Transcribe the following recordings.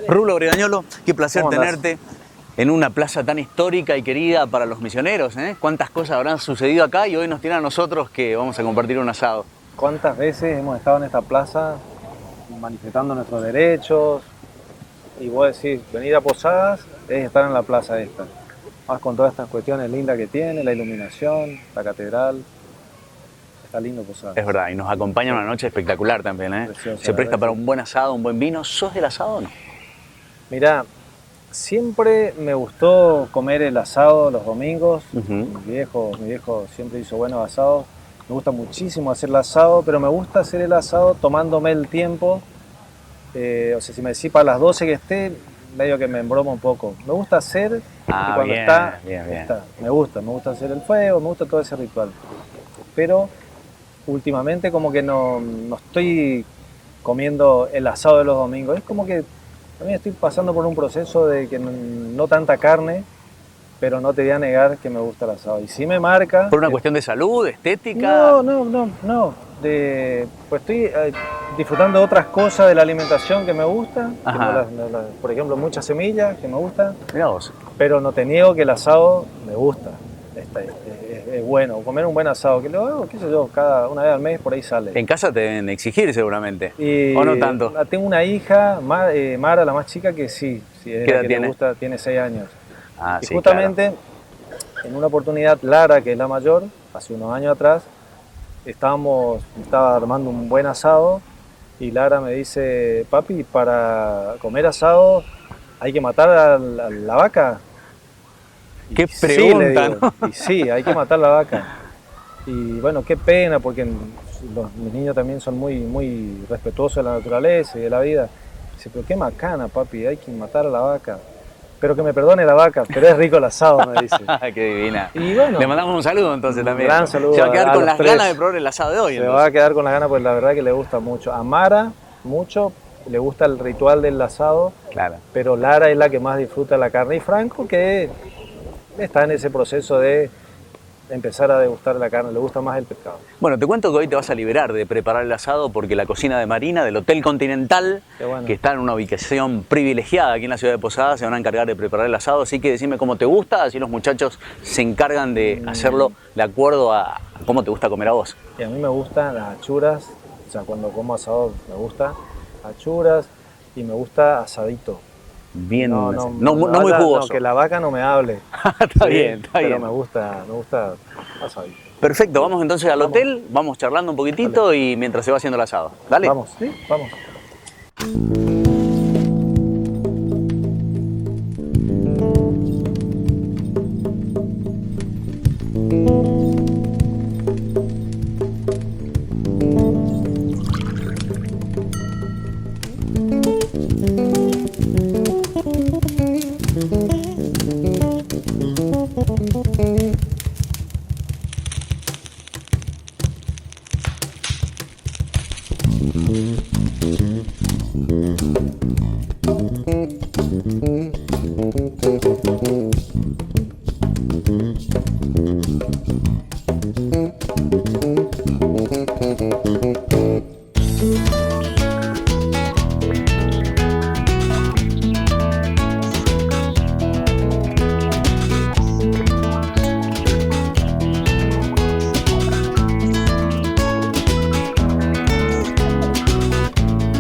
Rulo Bregañolo, qué placer ¿Cómo andás? tenerte en una plaza tan histórica y querida para los misioneros, ¿eh? Cuántas cosas habrán sucedido acá y hoy nos tiene a nosotros que vamos a compartir un asado. ¿Cuántas veces hemos estado en esta plaza manifestando nuestros derechos? Y vos decís, venir a Posadas es estar en la plaza esta. Más con todas estas cuestiones lindas que tiene, la iluminación, la catedral. Está lindo Posadas. Es verdad, y nos acompaña una noche espectacular también, ¿eh? Preciosa, Se la presta verdad para que un buen asado, un buen vino. ¿Sos del asado o no? Mirá, siempre me gustó comer el asado los domingos. Ujú. Mi viejo siempre hizo buenos asados. Me gusta muchísimo hacer el asado, pero me gusta hacer el asado tomándome el tiempo. O sea, si me decís para las 12 que esté, medio que me embromo un poco. Me gusta hacer y cuando bien, está, bien. está. Me gusta hacer el fuego, me gusta todo ese ritual. Pero últimamente como que no estoy comiendo el asado de los domingos. Es como que también estoy pasando por un proceso de que no tanta carne, pero no te voy a negar que me gusta el asado. Y sí me marca. ¿Por una cuestión de salud, estética? No. Pues estoy disfrutando de otras cosas de la alimentación que me gustan. Ajá. Por ejemplo, muchas semillas que me gustan. Mirá vos. Pero no te niego que el asado me gusta. Es bueno. Comer un buen asado, que lo hago, qué sé yo, una vez al mes por ahí sale. En casa te deben exigir seguramente. Y ¿O no tanto? Tengo una hija, Mara, la más chica, que sí es ¿Qué la edad que tiene? le gusta, tiene 6 años. Ah, Y sí, justamente en una oportunidad, Lara, que es la mayor, hace unos años atrás, estaba armando un buen asado y Lara me dice, papi, para comer asado hay que matar a la vaca. Y Qué sí, pregunta, le digo, ¿no? Y sí, hay que matar la vaca. Y bueno, qué pena, porque mis niños también son muy respetuosos de la naturaleza y de la vida. Dice, pero qué macana, papi, hay que matar a la vaca. Pero que me perdone la vaca, pero es rico el asado, me dice. Qué divina. Y bueno, Le mandamos un saludo entonces también. gran saludo Se va a quedar a con los las tres. ganas de probar el asado de hoy. se entonces. va a quedar con las ganas, porque la verdad que le gusta mucho. A Mara, mucho, le gusta el ritual del asado, Claro. pero Lara es la que más disfruta la carne. Y Franco, que está en ese proceso de empezar a degustar la carne, le gusta más el pescado. Bueno, te cuento que hoy te vas a liberar de preparar el asado porque la cocina de Marina del Hotel Continental, Qué bueno. que está en una ubicación privilegiada aquí en la ciudad de Posadas, se van a encargar de preparar el asado. Así que decime cómo te gusta, así los muchachos se encargan de hacerlo de acuerdo a cómo te gusta comer a vos. Y a mí me gustan las achuras, o sea, cuando como asado me gusta achuras y me gusta asadito. Bien, No muy jugoso. No, que la vaca no me hable. Está Sí, bien, está pero bien. me gusta asadito. Perfecto, vamos entonces al hotel, vamos charlando un poquitito y mientras se va haciendo el asado. Dale. Vamos, ¿sí? Vamos.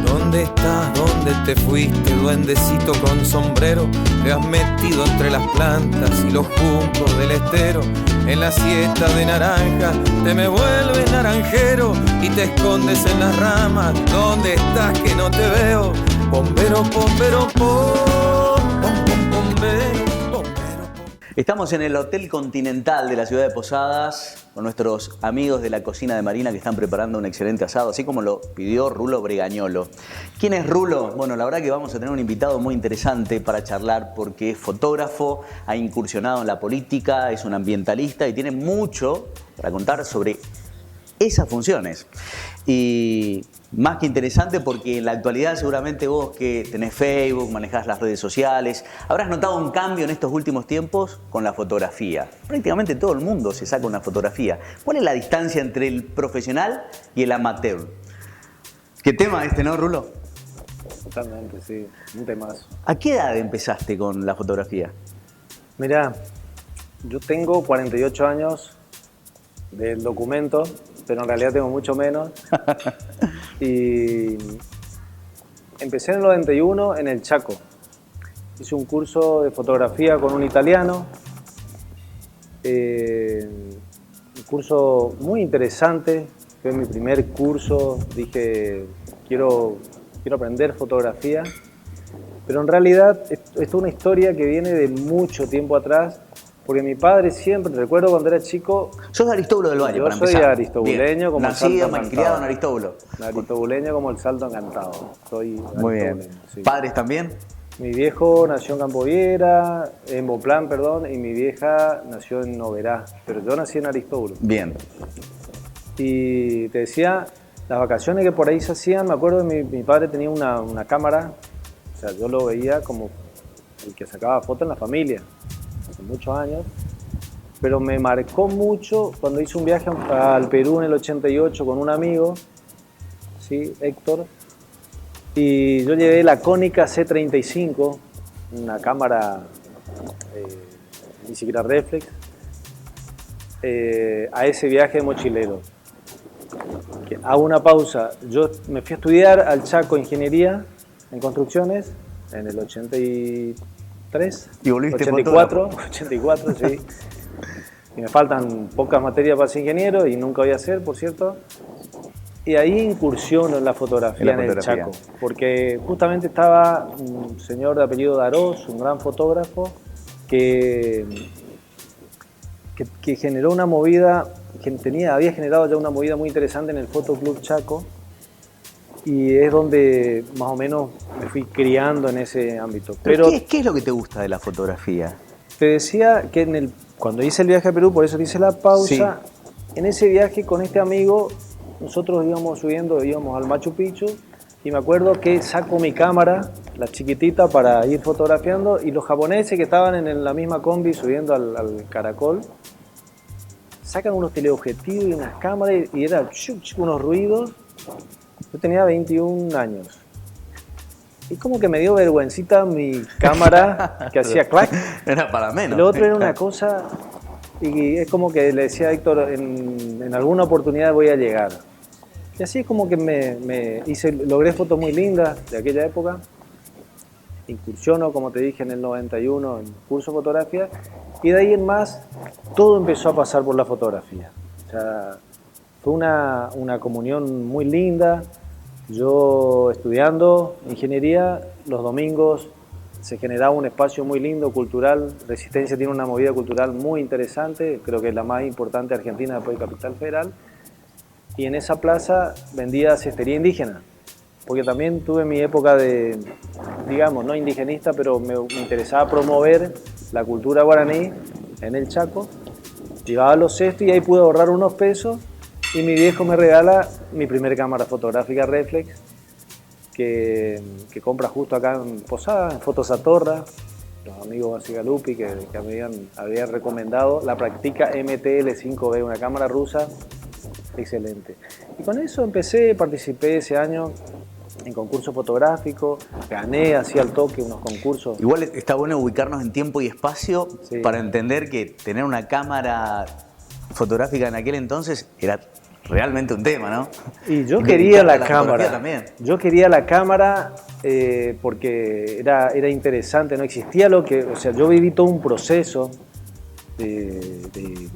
¿Dónde estás? ¿Dónde te fuiste, duendecito con sombrero? Te has metido entre las plantas y los juncos del estero. En la siesta de naranja te me vuelves naranjero y te escondes en las ramas. ¿Dónde estás que no te veo? Bombero, bombero, bombero. Estamos en el Hotel Continental de la ciudad de Posadas con nuestros amigos de la cocina de Marina que están preparando un excelente asado, así como lo pidió Rulo Bregañolo. ¿Quién es Rulo? Bueno, la verdad que vamos a tener un invitado muy interesante para charlar porque es fotógrafo, ha incursionado en la política, es un ambientalista y tiene mucho para contar sobre esas funciones. Y más que interesante porque en la actualidad seguramente vos que tenés Facebook, manejás las redes sociales, habrás notado un cambio en estos últimos tiempos con la fotografía. Prácticamente todo el mundo se saca una fotografía. ¿Cuál es la distancia entre el profesional y el amateur? ¿Qué tema este, no, Rulo? Totalmente, sí, un temazo. ¿A qué edad empezaste con la fotografía? Mirá, yo tengo 48 años del documento, pero en realidad tengo mucho menos. Y empecé en el 91 en el Chaco. Hice un curso de fotografía con un italiano. Un curso muy interesante. Fue mi primer curso. Dije, quiero aprender fotografía. Pero en realidad esto es una historia que viene de mucho tiempo atrás. Porque mi padre siempre, recuerdo cuando era chico... Sos de Aristóbulo del Valle, yo para empezar. Soy aristobuleño como el Salto Nacido, Encantado. criado en Aristóbulo. Aristobuleño como el Salto Encantado. Soy Muy bien. aristobuleño, sí. ¿Padres también? Mi viejo nació en Campoviera, en Boplán, perdón, y mi vieja nació en Noverá. Pero yo nací en Aristóbulo. Bien. Y te decía, las vacaciones que por ahí se hacían, me acuerdo que mi padre tenía una cámara, o sea, yo lo veía como el que sacaba fotos en la familia. Hace muchos años, pero me marcó mucho cuando hice un viaje al Perú en el 88 con un amigo, ¿sí? Héctor, y yo llevé la Konica C35, una cámara ni siquiera reflex, a ese viaje de mochilero. Hago una pausa, yo me fui a estudiar al Chaco Ingeniería en Construcciones en el 83. Y volviste 84, 84, sí. Y me faltan pocas materias para ser ingeniero y nunca voy a ser, por cierto. Y ahí incursiono en la fotografía en el Chaco. Porque justamente estaba un señor de apellido Darós, un gran fotógrafo, que generó una movida, había generado ya una movida muy interesante en el Fotoclub Chaco. Y es donde más o menos me fui criando en ese ámbito. Pero ¿qué es lo que te gusta de la fotografía? Te decía que cuando hice el viaje a Perú, por eso te hice la pausa, sí. En ese viaje con este amigo, nosotros íbamos al Machu Picchu, y me acuerdo que saco mi cámara, la chiquitita, para ir fotografiando, y los japoneses que estaban en la misma combi subiendo al Caracol, sacan unos teleobjetivos y unas cámaras, y eran unos ruidos. Yo tenía 21 años. Y como que me dio vergüencita mi cámara que hacía clac. Era para menos. Lo otro era una cosa, y es como que le decía a Héctor, en alguna oportunidad voy a llegar. Y así es como que logré fotos muy lindas de aquella época. Incursiono, como te dije, en el 91 en curso de fotografía. Y de ahí en más, todo empezó a pasar por la fotografía. O sea, fue una comunión muy linda. Yo estudiando ingeniería, los domingos se generaba un espacio muy lindo, cultural. Resistencia tiene una movida cultural muy interesante, creo que es la más importante de Argentina después de Capital Federal. Y en esa plaza vendía cestería indígena, porque también tuve mi época de, digamos, no indigenista, pero me interesaba promover la cultura guaraní en el Chaco. Llevaba los cestos y ahí pude ahorrar unos pesos. Y mi viejo me regala mi primer cámara fotográfica reflex que compra justo acá en Posada, en Fotosatorra. Los amigos Basigalupi que habían recomendado la Praktica MTL5B, una cámara rusa excelente. Y con eso participé ese año en concursos fotográficos, gané así al toque unos concursos. Igual está bueno ubicarnos en tiempo y espacio, sí, para entender que tener una cámara fotográfica en aquel entonces era realmente un tema, ¿no? Y yo quería la cámara también. Yo quería la cámara porque era interesante, no existía o sea, yo viví todo un proceso de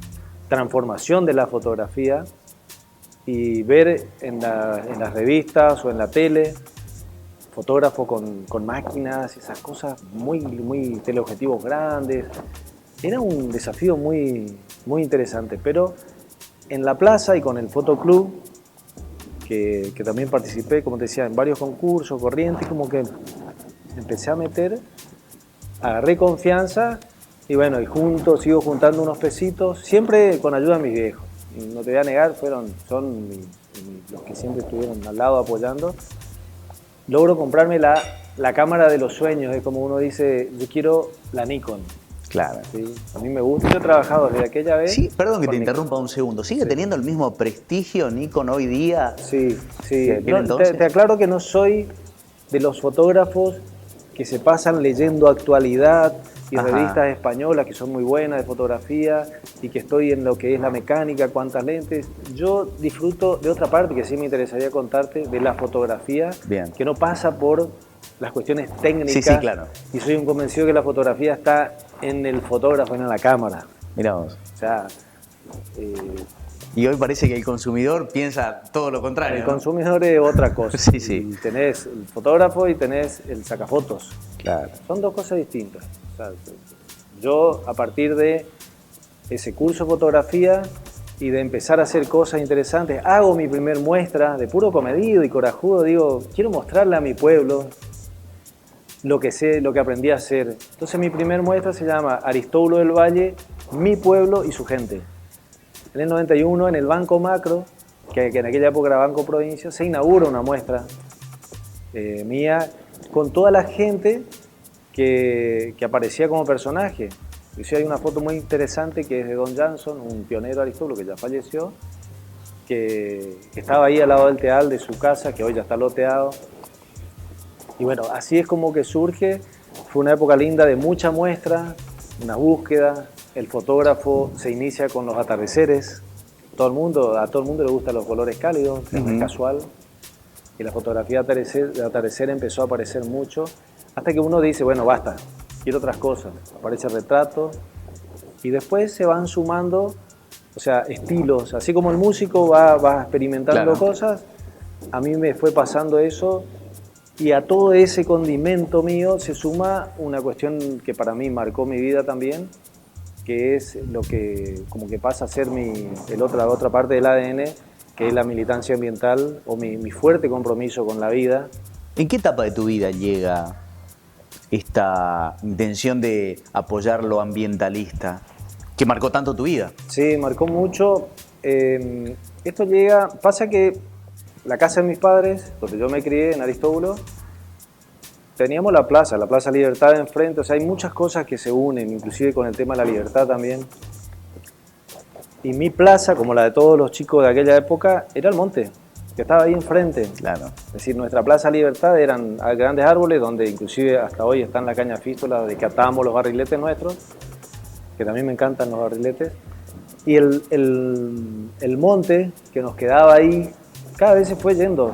transformación de la fotografía, y ver en las revistas o en la tele fotógrafos con máquinas, esas cosas muy teleobjetivos grandes, era un desafío muy, muy interesante. Pero en la plaza y con el Fotoclub, que también participé, como te decía, en varios concursos, corrientes, como que empecé a agarré confianza y bueno, sigo juntando unos pesitos, siempre con ayuda de mis viejos. No te voy a negar, son los que siempre estuvieron al lado apoyando. Logro comprarme la cámara de los sueños, es como uno dice, yo quiero la Nikon. Claro. Sí, a mí me gusta, yo he trabajado desde aquella vez. Sí, perdón que te interrumpa un segundo. ¿Sigue teniendo el mismo prestigio Nikon hoy día? Sí. Te aclaro que no soy de los fotógrafos que se pasan leyendo actualidad y Ajá. revistas españolas que son muy buenas de fotografía y que estoy en lo que es la mecánica, cuántas lentes. Yo disfruto de otra parte que sí me interesaría contarte, de la fotografía, Bien. que no pasa por las cuestiones técnicas. Sí, sí, claro. Y soy un convencido que la fotografía está en el fotógrafo, no en la cámara. Mirá vos. O sea, Y hoy parece que el consumidor piensa todo lo contrario, el ¿no? consumidor es otra cosa. Sí, sí. Y tenés el fotógrafo y tenés el sacafotos. Claro. Son dos cosas distintas. O sea, yo, a partir de ese curso de fotografía y de empezar a hacer cosas interesantes, hago mi primer muestra de puro comedido y corajudo. Digo, quiero mostrarle a mi pueblo lo que sé, lo que aprendí a hacer. Entonces mi primer muestra se llama Aristóbulo del Valle, mi pueblo y su gente. En el 91, en el Banco Macro, que en aquella época era Banco Provincia, se inaugura una muestra mía con toda la gente que aparecía como personaje. Y hay una foto muy interesante que es de Don Jansson, un pionero Aristóbulo que ya falleció, que estaba ahí al lado del teal de su casa, que hoy ya está loteado. Y bueno, así es como que surge. Fue una época linda de mucha muestra, una búsqueda. El fotógrafo se inicia con los atardeceres. A todo el mundo le gustan los colores cálidos, no es casual. Y la fotografía de atardecer empezó a aparecer mucho, hasta que uno dice, bueno, basta, quiero otras cosas. Aparece el retrato y después se van sumando, o sea, estilos. Así como el músico va experimentando Claro. cosas, a mí me fue pasando eso. Y a todo ese condimento mío se suma una cuestión que para mí marcó mi vida también, que es lo que como que pasa a ser la otra parte del ADN, que es la militancia ambiental o mi fuerte compromiso con la vida. ¿En qué etapa de tu vida llega esta intención de apoyar lo ambientalista que marcó tanto tu vida? Sí, marcó mucho. Esto pasa que la casa de mis padres, donde yo me crié en Aristóbulo, teníamos la Plaza Libertad enfrente. O sea, hay muchas cosas que se unen, inclusive con el tema de la libertad también. Y mi plaza, como la de todos los chicos de aquella época, era el monte, que estaba ahí enfrente. Claro. Es decir, nuestra Plaza Libertad eran grandes árboles donde inclusive hasta hoy están la caña fístola de que atamos los barriletes nuestros, que también me encantan los barriletes. Y el monte que nos quedaba ahí cada vez se fue yendo.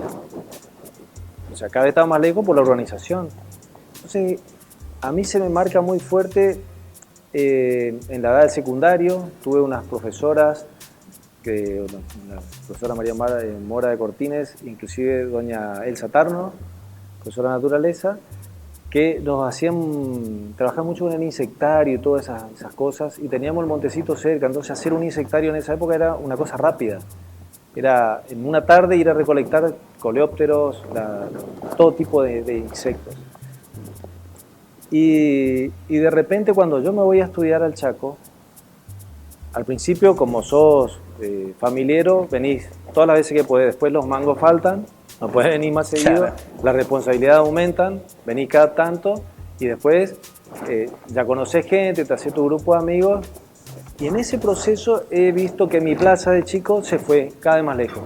O sea, cada vez estaba más lejos por la urbanización. Entonces, a mí se me marca muy fuerte en la edad del secundario. Tuve unas profesoras, la profesora María Mora de Cortines, inclusive doña Elsa Tarno, profesora de naturaleza, que nos hacían trabajar mucho con el insectario y todas esas cosas. Y teníamos el montecito cerca, entonces hacer un insectario en esa época era una cosa rápida. Era en una tarde ir a recolectar coleópteros, todo tipo de insectos. Y de repente cuando yo me voy a estudiar al Chaco, al principio como sos familiero, venís todas las veces que podés, después los mangos faltan, no puedes venir más seguido, Claro. las responsabilidades aumentan, venís cada tanto y después ya conocés gente, te haces tu grupo de amigos. Y en ese proceso he visto que mi plaza de chico se fue cada vez más lejos.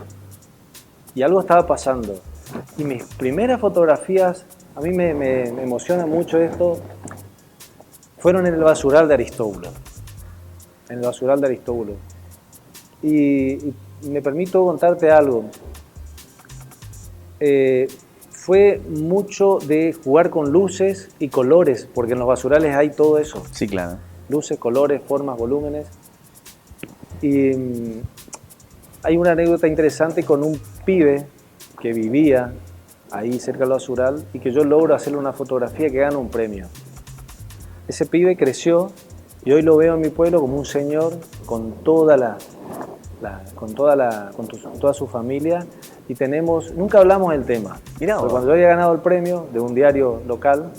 Y algo estaba pasando. Y mis primeras fotografías, a mí me emociona mucho esto, fueron en el basural de Aristóbulo. En el basural de Aristóbulo. Y me permito contarte algo. Fue mucho de jugar con luces y colores, porque en los basurales hay todo eso. Sí, claro. Luces, colores, formas, volúmenes. Y hay una anécdota interesante con un pibe que vivía ahí cerca del basural y que yo logro hacerle una fotografía que gana un premio. Ese pibe creció y hoy lo veo en mi pueblo como un señor con toda toda su familia y nunca hablamos del tema. Mirá vos. Porque cuando yo había ganado el premio de un diario local,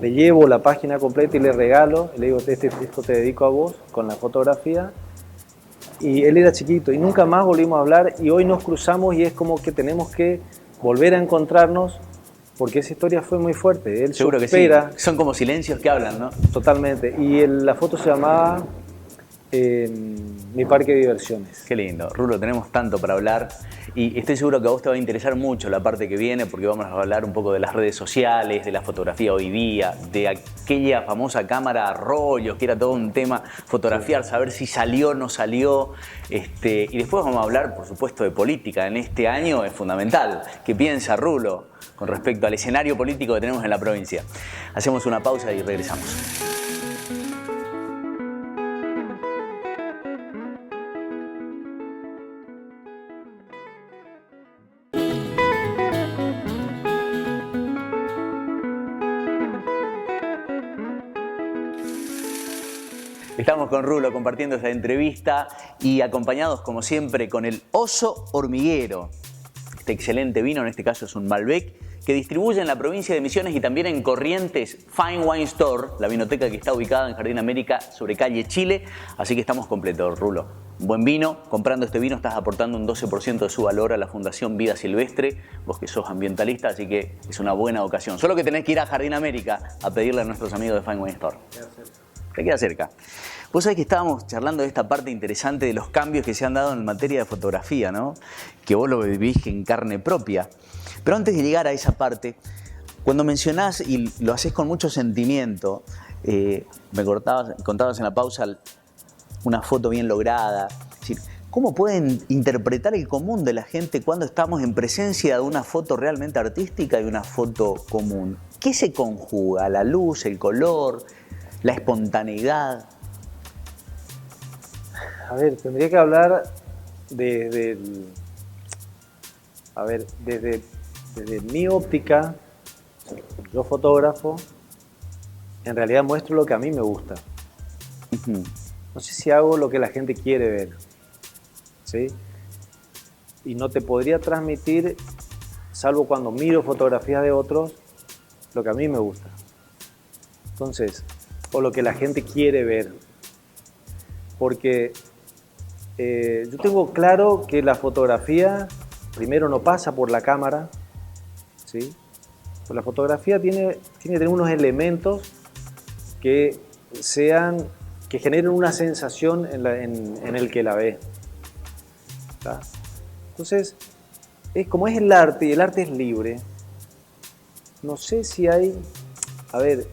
le llevo la página completa y le regalo, y le digo, esto te dedico a vos, con la fotografía. Y él era chiquito y nunca más volvimos a hablar y hoy nos cruzamos y es como que tenemos que volver a encontrarnos porque esa historia fue muy fuerte. Él Seguro que supera sí. Son como silencios que hablan, ¿no? totalmente. Y la foto se llamaba en mi parque de diversiones. Qué lindo. Rulo, tenemos tanto para hablar y estoy seguro que a vos te va a interesar mucho la parte que viene porque vamos a hablar un poco de las redes sociales, de la fotografía hoy día, de aquella famosa cámara a rollos, que era todo un tema, fotografiar, saber si salió o no salió. Y después vamos a hablar, por supuesto, de política. En este año es fundamental. ¿Qué piensa Rulo con respecto al escenario político que tenemos en la provincia? Hacemos una pausa y regresamos. Estamos con Rulo compartiendo esta entrevista y acompañados como siempre con el Oso Hormiguero. Este excelente vino, en este caso es un Malbec, que distribuye en la provincia de Misiones y también en Corrientes Fine Wine Store, la vinoteca que está ubicada en Jardín América sobre calle Chile. Así que estamos completos, Rulo. Un buen vino. Comprando este vino estás aportando un 12% de su valor a la Fundación Vida Silvestre, vos que sos ambientalista, así que es una buena ocasión. Solo que tenés que ir a Jardín América a pedirle a nuestros amigos de Fine Wine Store. Te queda cerca. Vos sabés que estábamos charlando de esta parte interesante de los cambios que se han dado en materia de fotografía, ¿no? Que vos lo vivís en carne propia. Pero antes de llegar a esa parte, cuando mencionás y lo haces con mucho sentimiento, me contabas en la pausa una foto bien lograda. Es decir, ¿cómo pueden interpretar el común de la gente cuando estamos en presencia de una foto realmente artística y una foto común? ¿Qué se conjuga? ¿La luz, el color, la espontaneidad? A ver, tendría que hablar desde mi óptica. Yo fotógrafo, en realidad muestro lo que a mí me gusta. No sé si hago lo que la gente quiere ver, ¿sí? Y no te podría transmitir, salvo cuando miro fotografías de otros, lo que a mí me gusta. Entonces, o lo que la gente quiere ver. Porque yo tengo claro que la fotografía, primero, no pasa por la cámara, ¿sí? Pues la fotografía tiene que tener unos elementos que generen una sensación en el que la ve, ¿tá? Entonces, como es el arte, y el arte es libre, no sé si hay... A ver,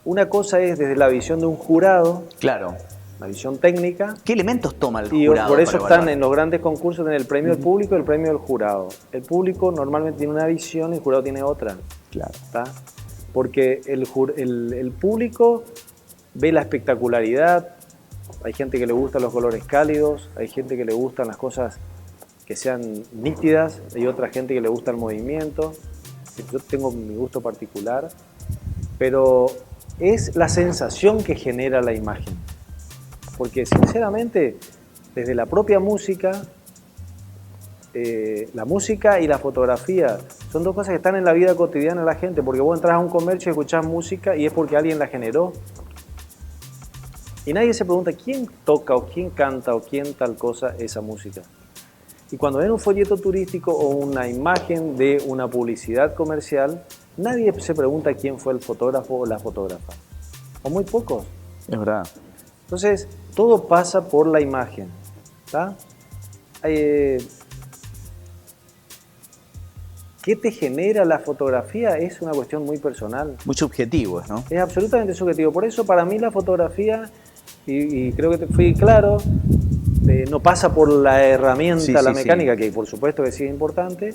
una cosa es desde la visión de un jurado. Claro. La visión técnica. ¿Qué elementos toma el y jurado? Por eso para están evaluar en los grandes concursos en el premio del público y el premio del jurado. El público normalmente tiene una visión y el jurado tiene otra. Claro. ¿Tá? Porque el público ve la espectacularidad. Hay gente que le gustan los colores cálidos, hay gente que le gustan las cosas que sean nítidas, hay otra gente que le gusta el movimiento. Yo tengo mi gusto particular, pero es la sensación que genera la imagen. Porque sinceramente, desde la propia música, la música y la fotografía son dos cosas que están en la vida cotidiana de la gente, porque vos entras a un comercio y escuchás música y es porque alguien la generó. Y nadie se pregunta quién toca o quién canta o quién tal cosa esa música. Y cuando ven un folleto turístico o una imagen de una publicidad comercial, nadie se pregunta quién fue el fotógrafo o la fotógrafa. O muy pocos. Es verdad. Entonces, todo pasa por la imagen, ¿tá? ¿Qué te genera la fotografía? Es una cuestión muy personal. Muy subjetivo, ¿no? Es absolutamente subjetivo. Por eso, para mí, la fotografía, y creo que te fui claro, no pasa por la herramienta, la mecánica, que por supuesto que sí es importante,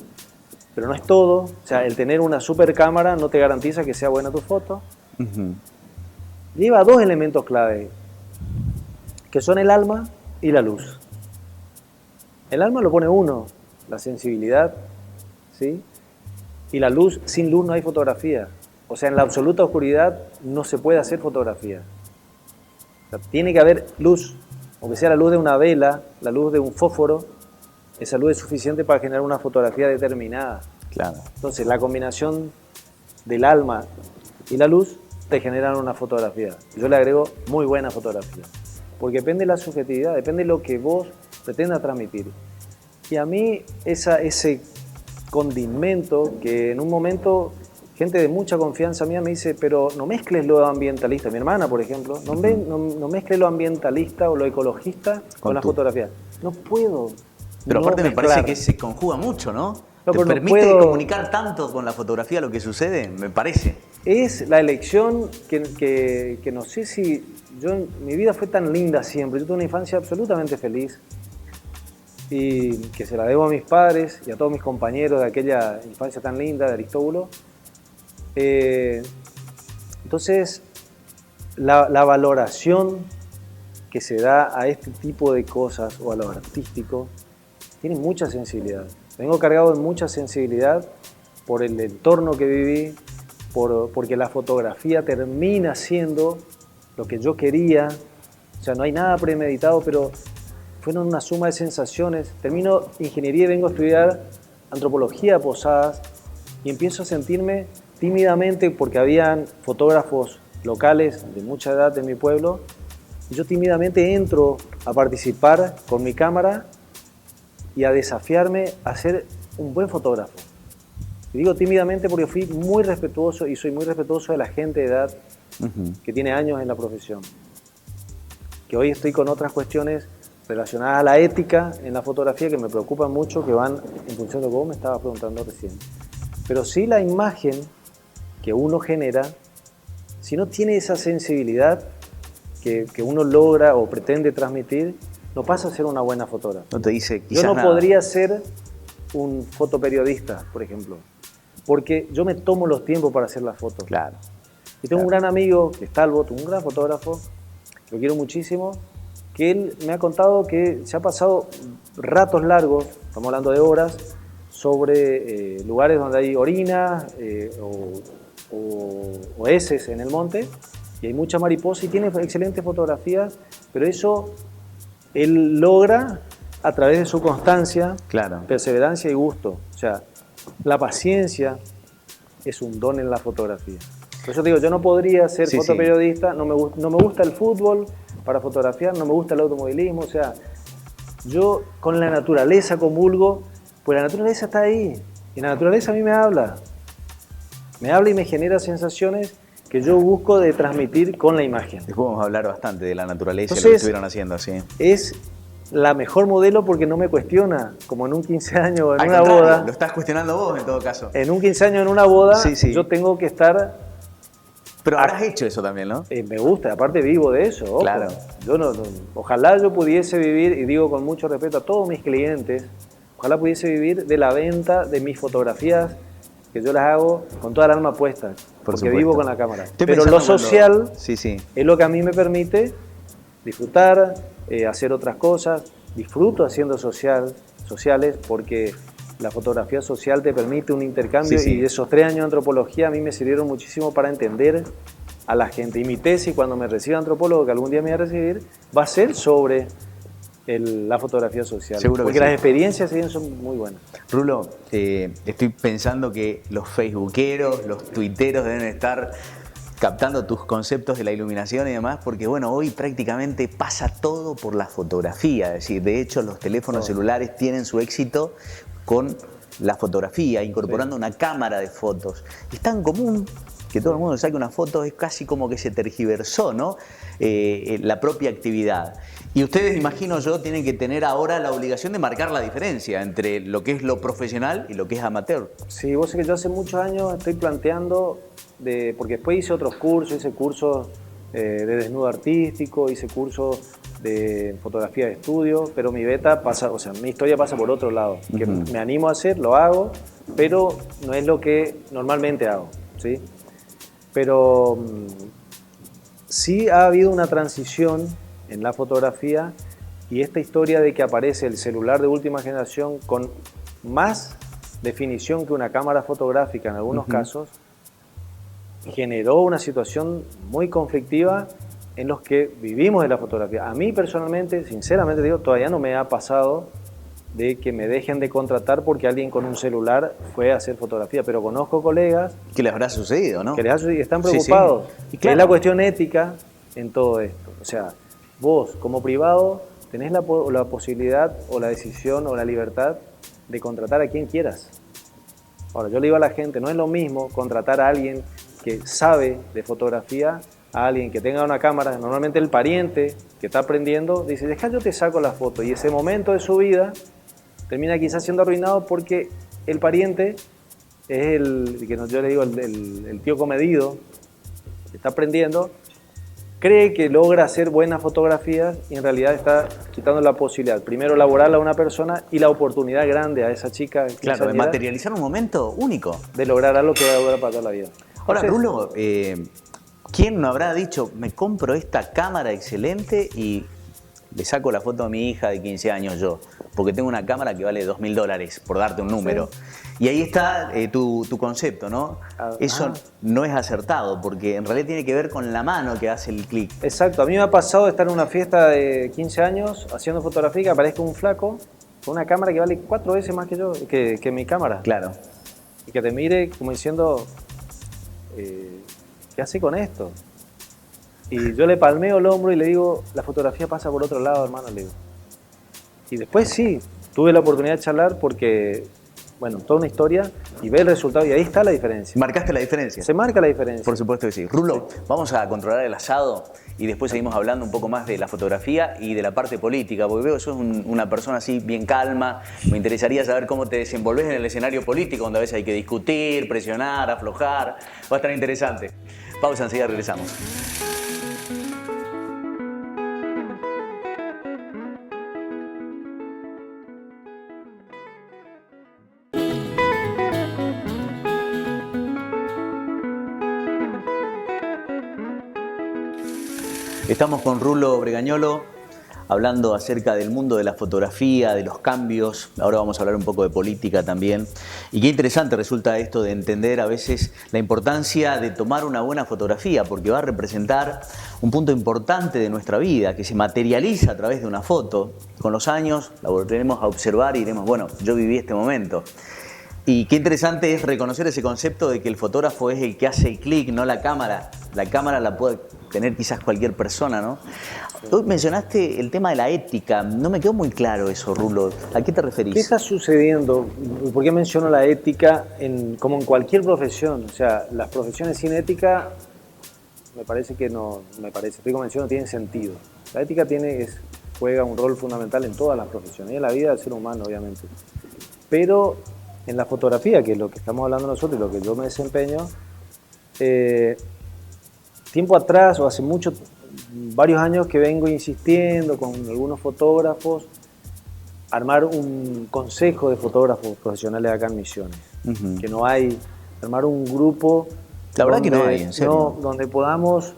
pero no es todo. O sea, el tener una super cámara no te garantiza que sea buena tu foto. Lleva dos elementos clave, que son el alma y la luz. El alma lo pone uno, la sensibilidad, ¿sí? Y la luz, sin luz no hay fotografía. O sea, en la absoluta oscuridad no se puede hacer fotografía. O sea, tiene que haber luz, aunque sea la luz de una vela, la luz de un fósforo, esa luz es suficiente para generar una fotografía determinada. Claro. Entonces, la combinación del alma y la luz te generan una fotografía. Yo le agrego muy buena fotografía, porque depende de la subjetividad, depende de lo que vos pretendas transmitir. Y a mí ese condimento que en un momento gente de mucha confianza mía me dice, pero no mezcles lo ambientalista. Mi hermana, por ejemplo, no mezcles lo ambientalista o lo ecologista con la fotografía. No puedo. Pero no aparte me mezclar. parece que se conjuga mucho, ¿no? No, ¿Te pero no permite puedo- comunicar tanto con la fotografía lo que sucede? Me parece. Es la elección que no sé si... Mi vida fue tan linda siempre. Yo tuve una infancia absolutamente feliz y que se la debo a mis padres y a todos mis compañeros de aquella infancia tan linda de Aristóbulo. Entonces, la valoración que se da a este tipo de cosas o a lo artístico tiene mucha sensibilidad. Vengo cargado de mucha sensibilidad por el entorno que viví, porque la fotografía termina siendo lo que yo quería. O sea, no hay nada premeditado, pero fueron una suma de sensaciones. Termino ingeniería y vengo a estudiar antropología de Posadas y empiezo a sentirme tímidamente porque habían fotógrafos locales de mucha edad en mi pueblo y yo tímidamente entro a participar con mi cámara y a desafiarme a ser un buen fotógrafo. Y digo tímidamente porque fui muy respetuoso y soy muy respetuoso de la gente de edad que tiene años en la profesión. Que hoy estoy con otras cuestiones relacionadas a la ética en la fotografía que me preocupan mucho, que van en función de lo que vos me estabas preguntando recién. Pero sí la imagen que uno genera, si no tiene esa sensibilidad que uno logra o pretende transmitir, no pasa a ser una buena fotógrafa. No te dice quizás Yo no nada. podría ser un fotoperiodista, por ejemplo, porque yo me tomo los tiempos para hacer las fotos. Claro. Y tengo un gran amigo, que es Talbot, un gran fotógrafo, lo quiero muchísimo, que él me ha contado que se ha pasado ratos largos, estamos hablando de horas, sobre lugares donde hay orina o heces en el monte, y hay mucha mariposa y tiene excelentes fotografías, pero eso él logra a través de su constancia, Claro. perseverancia y gusto. O sea, la paciencia es un don en la fotografía. Por eso te digo, yo no podría ser Sí, fotoperiodista, no me gusta el fútbol para fotografiar, no me gusta el automovilismo, o sea, yo con la naturaleza comulgo, pues la naturaleza está ahí, y la naturaleza a mí me habla y me genera sensaciones que yo busco de transmitir con la imagen. Después vamos a hablar bastante de la naturaleza y lo que Entonces, estuvieron haciendo, sí. Es la mejor modelo porque no me cuestiona, como en un 15 años o en Al una contrario, boda. lo estás cuestionando vos en todo caso. En un 15 años en una boda, Sí, sí. yo tengo que estar... Pero habrás hecho eso también, ¿no? Me gusta, aparte vivo de eso. Ojo. Claro. Yo ojalá yo pudiese vivir, y digo con mucho respeto a todos mis clientes, ojalá pudiese vivir de la venta de mis fotografías, que yo las hago con toda el alma puesta, porque supuesto. vivo con la cámara. Estoy Pero pensando lo social Sí, sí. es lo que a mí me permite disfrutar, hacer otras cosas. Disfruto haciendo sociales porque la fotografía social te permite un intercambio Sí, sí. y esos 3 años de antropología a mí me sirvieron muchísimo para entender a la gente. Y mi tesis, cuando me reciba antropólogo, que algún día me voy a recibir, va a ser sobre la fotografía social. Seguro que porque sí. las experiencias siguen son muy buenas. Rulo, estoy pensando que los facebookeros, los tuiteros deben estar captando tus conceptos de la iluminación y demás, porque bueno, hoy prácticamente pasa todo por la fotografía, es decir, de hecho los teléfonos celulares tienen su éxito con la fotografía, incorporando una cámara de fotos. Es tan común que todo el mundo saque una foto, es casi como que se tergiversó, ¿no? La propia actividad. Y ustedes, imagino yo, tienen que tener ahora la obligación de marcar la diferencia entre lo que es lo profesional y lo que es amateur. Sí, vos sé que yo hace muchos años estoy planteando, porque después hice otros cursos, hice cursos de desnudo artístico, hice cursos de fotografía de estudio, pero mi beta pasa, o sea, mi historia pasa por otro lado, que me animo a hacer, lo hago, pero no es lo que normalmente hago, ¿sí? Pero sí ha habido una transición en la fotografía y esta historia de que aparece el celular de última generación con más definición que una cámara fotográfica en algunos casos, generó una situación muy conflictiva en los que vivimos de la fotografía. A mí personalmente, sinceramente digo, todavía no me ha pasado de que me dejen de contratar porque alguien con un celular fue a hacer fotografía, pero conozco colegas ¿Qué les habrá sucedido, no? que están Sí, sí. preocupados. Y claro. Es la cuestión ética en todo esto. O sea, vos como privado tenés la posibilidad o la decisión o la libertad de contratar a quien quieras. Ahora, yo le digo a la gente, no es lo mismo contratar a alguien que sabe de fotografía a alguien que tenga una cámara. Normalmente el pariente que está aprendiendo dice, deja yo te saco la foto, y ese momento de su vida termina quizás siendo arruinado porque el pariente es el que yo le digo el tío comedido, que está aprendiendo, cree que logra hacer buenas fotografías y en realidad está quitando la posibilidad, primero laborarla a una persona y la oportunidad grande a esa chica. Claro, de materializar un momento único. De lograr algo que va a durar para toda la vida. Ahora, Entonces, Rulo, ¿quién no habrá dicho, me compro esta cámara excelente y le saco la foto a mi hija de 15 años yo? Porque tengo una cámara que vale $2000, por darte un número. Sí. Y ahí está tu concepto, ¿no? Eso no es acertado, porque en realidad tiene que ver con la mano que hace el clic. Exacto. A mí me ha pasado de estar en una fiesta de 15 años haciendo fotografía y que aparezca un flaco con una cámara que vale 4 veces más que yo, que mi cámara. Claro. Y que te mire como diciendo, ¿qué hace con esto? Y yo le palmeo el hombro y le digo, la fotografía pasa por otro lado, hermano, le digo. Y después sí, tuve la oportunidad de charlar porque, bueno, toda una historia y ver el resultado y ahí está la diferencia. ¿Marcaste la diferencia? Se marca la diferencia. Por supuesto que sí. Rulo, sí. Vamos a controlar el asado y después seguimos hablando un poco más de la fotografía y de la parte política, porque veo que sos una persona así bien calma. Me interesaría saber cómo te desenvolves en el escenario político, donde a veces hay que discutir, presionar, aflojar. Va a estar interesante. Pausa, enseguida regresamos. Estamos con Rulo Bregañolo hablando acerca del mundo de la fotografía, de los cambios. Ahora vamos a hablar un poco de política también. Y qué interesante resulta esto de entender a veces la importancia de tomar una buena fotografía, porque va a representar un punto importante de nuestra vida, que se materializa a través de una foto. Con los años la volveremos a observar y diremos, bueno, yo viví este momento. Y qué interesante es reconocer ese concepto de que el fotógrafo es el que hace el clic, no la cámara. La cámara la puede tener quizás cualquier persona, ¿no? Tú mencionaste el tema de la ética. No me quedó muy claro eso, Rulo. ¿A qué te referís? ¿Qué está sucediendo? ¿Por qué menciono la ética como en cualquier profesión? O sea, las profesiones sin ética me parece que no, estoy convencido, no tienen sentido. La ética juega un rol fundamental en todas las profesiones y en la vida del ser humano, obviamente. Pero en la fotografía, que es lo que estamos hablando nosotros y lo que yo me desempeño, tiempo atrás o hace varios años que vengo insistiendo con algunos fotógrafos armar un consejo de fotógrafos profesionales acá en Misiones. Que no hay, armar un grupo. La verdad que no hay, en serio. Donde podamos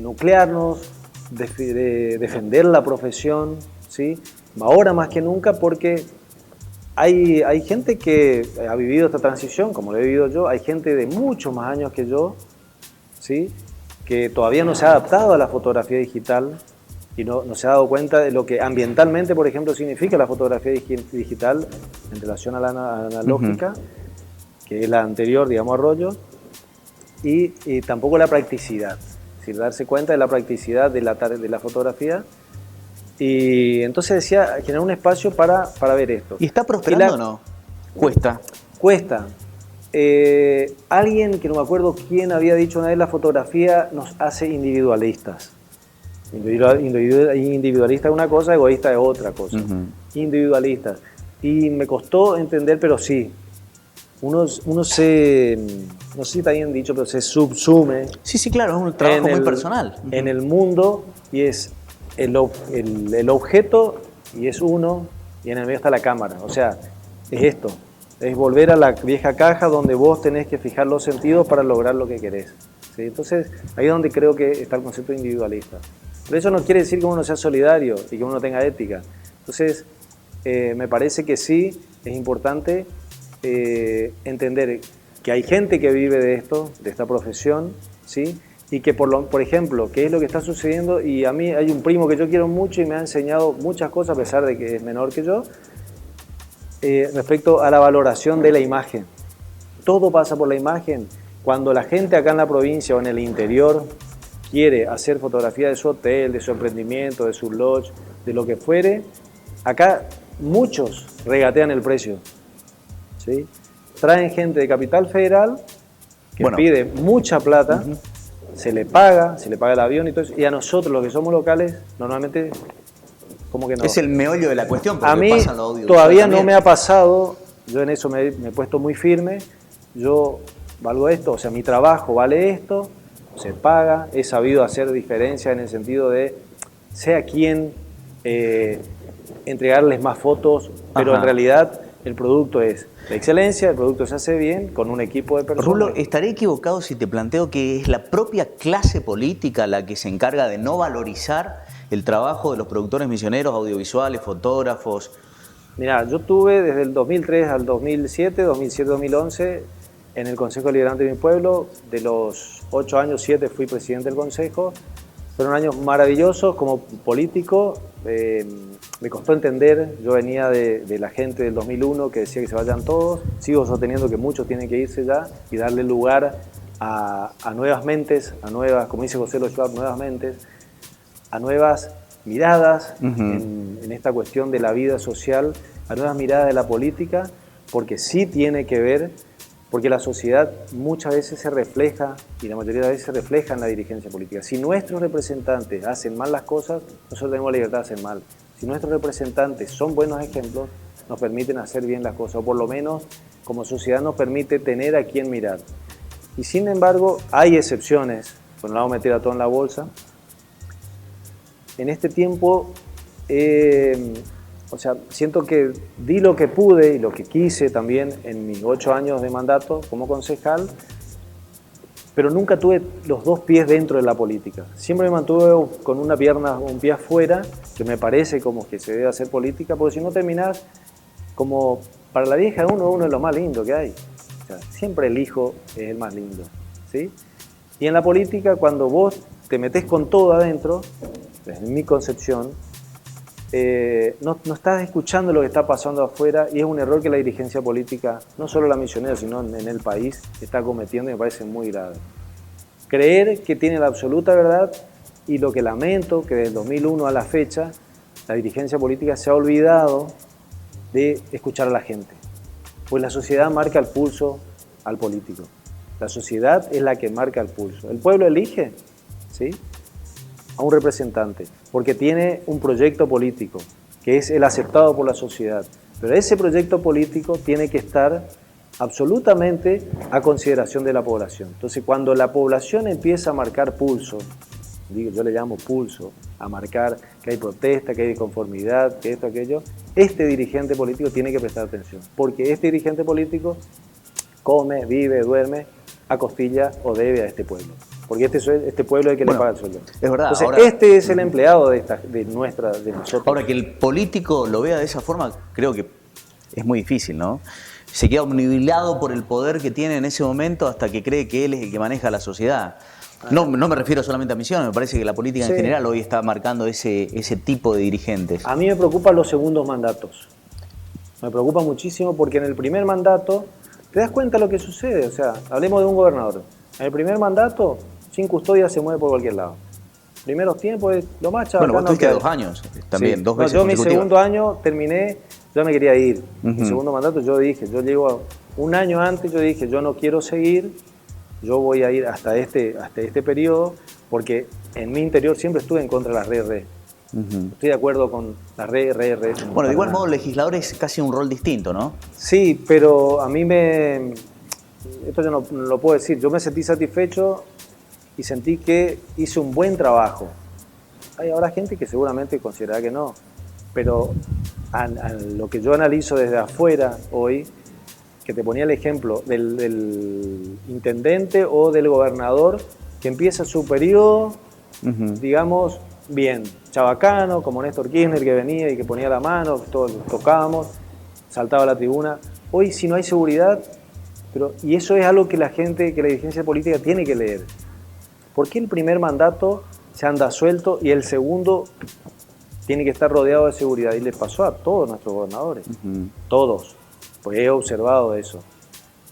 nuclearnos, defender la profesión, ¿sí? Ahora más que nunca, porque hay gente que ha vivido esta transición, como lo he vivido yo, hay gente de muchos más años que yo, ¿sí? Que todavía no se ha adaptado a la fotografía digital y no se ha dado cuenta de lo que ambientalmente, por ejemplo, significa la fotografía digital en relación a la analógica, que es la anterior, digamos, a rollo, y tampoco la practicidad, es decir, darse cuenta de la practicidad de la fotografía. Y entonces decía, generar un espacio para ver esto. ¿Y está prosperando o no? Cuesta. Cuesta. Alguien que no me acuerdo quién había dicho una vez, la fotografía nos hace individualistas. Individualista es una cosa, egoísta es otra cosa. Individualistas. Y me costó entender, pero sí. Uno se, no sé si está bien dicho, pero se subsume. Sí, claro, es un trabajo muy personal. En el mundo, y es el objeto, y es uno, y en el medio está la cámara. O sea, es esto. Es volver a la vieja caja donde vos tenés que fijar los sentidos para lograr lo que querés. ¿Sí? Entonces, ahí es donde creo que está el concepto individualista. Pero eso no quiere decir que uno sea solidario y que uno tenga ética. Entonces, me parece que sí es importante entender que hay gente que vive de esto, de esta profesión, ¿sí? Y que, por ejemplo, qué es lo que está sucediendo, y a mí hay un primo que yo quiero mucho y me ha enseñado muchas cosas, a pesar de que es menor que yo, respecto a la valoración de la imagen. Todo pasa por la imagen. Cuando la gente acá en la provincia o en el interior quiere hacer fotografía de su hotel, de su emprendimiento, de su lodge, de lo que fuere, acá muchos regatean el precio, ¿sí? traen gente de Capital Federal que Bueno. pide mucha plata, se le paga el avión y todo eso, y a nosotros los que somos locales, normalmente como que no. Es el meollo de la cuestión, porque A mí pasa en lo audiovisual todavía también. no me ha pasado, yo en eso me he puesto muy firme, yo valgo esto, o sea, mi trabajo vale esto, se paga, he sabido hacer diferencia en el sentido de, sea quien entregarles más fotos, pero Ajá. en realidad el producto es de excelencia, el producto se hace bien, con un equipo de personas. Rulo, ¿estaré equivocado si te planteo que es la propia clase política la que se encarga de no valorizar el trabajo de los productores misioneros, audiovisuales, fotógrafos? Mirá, yo tuve desde el 2003 al 2007, 2007-2011, en el Consejo Deliberante de mi pueblo. De los 8 años, 7 fui presidente del Consejo. Fueron años maravillosos como político. Me costó entender, yo venía de la gente del 2001 que decía que se vayan todos. Sigo sosteniendo que muchos tienen que irse ya y darle lugar a nuevas mentes, a nuevas, como dice José Lo Schwab, nuevas mentes, a nuevas miradas en esta cuestión de la vida social, a nuevas miradas de la política, porque sí tiene que ver, porque la sociedad muchas veces se refleja, y la mayoría de veces se refleja en la dirigencia política. Si nuestros representantes hacen mal las cosas, nosotros tenemos la libertad de hacer mal. Si nuestros representantes son buenos ejemplos, nos permiten hacer bien las cosas, o por lo menos como sociedad nos permite tener a quién mirar. Y sin embargo, hay excepciones, pues no la vamos a meter a todo en la bolsa. En este tiempo, o sea, siento que di lo que pude y lo que quise también en mis 8 años de mandato como concejal, pero nunca tuve los dos pies dentro de la política. Siempre me mantuve con una pierna, un pie afuera, que me parece como que se debe hacer política, porque si no terminás como, para la vieja uno es lo más lindo que hay. O sea, siempre el hijo es el más lindo, ¿sí? Y en la política, cuando vos te metés con todo adentro, desde mi concepción, no estás escuchando lo que está pasando afuera, y es un error que la dirigencia política, no solo la misionera, sino en el país, está cometiendo y me parece muy grave. Creer que tiene la absoluta verdad, y lo que lamento, que desde el 2001 a la fecha, la dirigencia política se ha olvidado de escuchar a la gente. Pues la sociedad marca el pulso al político. La sociedad es la que marca el pulso. El pueblo elige, ¿sí?, a un representante, porque tiene un proyecto político, que es el aceptado por la sociedad. Pero ese proyecto político tiene que estar absolutamente a consideración de la población. Entonces, cuando la población empieza a marcar pulso, yo le llamo pulso, a marcar que hay protesta, que hay disconformidad, que esto, aquello, este dirigente político tiene que prestar atención, porque este dirigente político come, vive, duerme a costilla o debe a este pueblo. Porque este pueblo es el que le paga el sueldo. Es verdad. Entonces, ahora, este es el empleado de nosotros. Ahora, que el político lo vea de esa forma, creo que es muy difícil, ¿no? Se queda obnubilado por el poder que tiene en ese momento hasta que cree que él es el que maneja la sociedad. No me refiero solamente a Misiones, me parece que la política en general hoy está marcando ese tipo de dirigentes. A mí me preocupan los segundos mandatos. Me preocupa muchísimo porque en el primer mandato te das cuenta de lo que sucede. O sea, hablemos de un gobernador. En el primer mandato, sin custodia se mueve por cualquier lado. Primeros tiempos, lo más chabacano. Bueno, vos tuviste que 2 años también, sí. 2 veces yo mi consecutivas. segundo año terminé, yo me quería ir. Mi segundo mandato yo dije, yo llego un año antes, yo dije, yo no quiero seguir, yo voy a ir hasta este periodo, porque en mi interior siempre estuve en contra de las re. Estoy de acuerdo con las re. Bueno, de igual modo, el legislador es casi un rol distinto, ¿no? Sí, pero a mí esto yo no lo puedo decir, yo me sentí satisfecho y sentí que hice un buen trabajo. Habrá gente que seguramente considerará que no, pero a lo que yo analizo desde afuera hoy, que te ponía el ejemplo del intendente o del gobernador que empieza su periodo, digamos, bien, chabacano, como Néstor Kirchner, que venía y que ponía la mano, todos tocábamos, saltaba a la tribuna. Hoy, si no hay seguridad, y eso es algo que la dirigencia política tiene que leer. ¿Por qué el primer mandato se anda suelto y el segundo tiene que estar rodeado de seguridad? Y le pasó a todos nuestros gobernadores, todos, pues he observado eso.